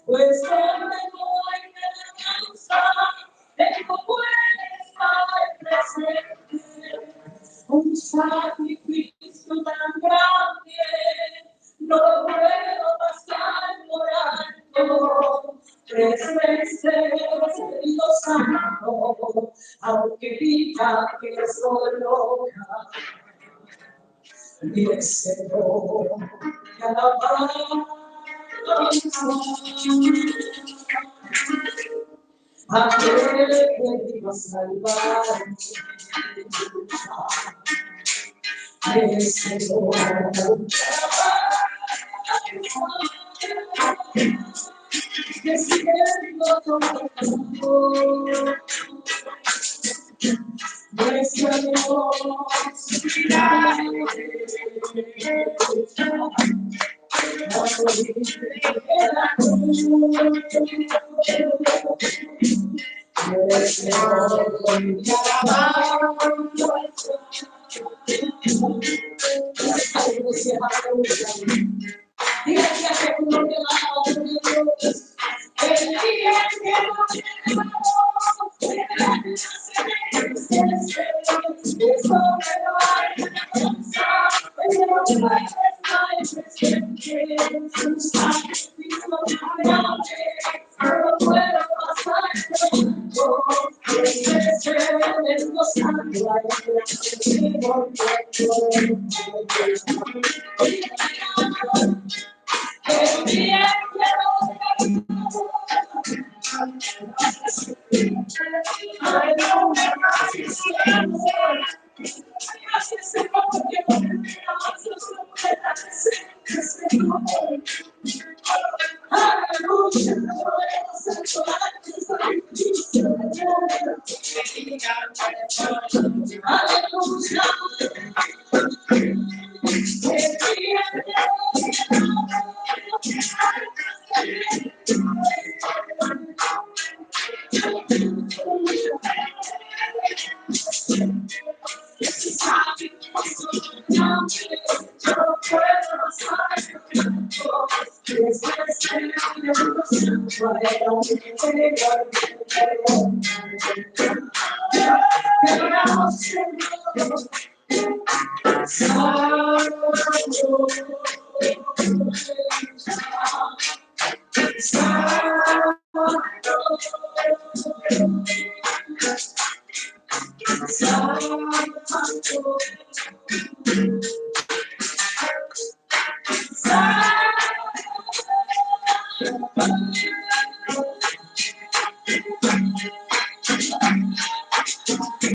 Pues donde voy me alcanza, tengo puertas presente, un sacrificio tan grande, no lo puedo pasar por alto. 3 veces he ido santo, aunque diga que soy loca, y el Señor me alabanza. Aquel que vino a salvarme, el Señor que siendo todo nuestra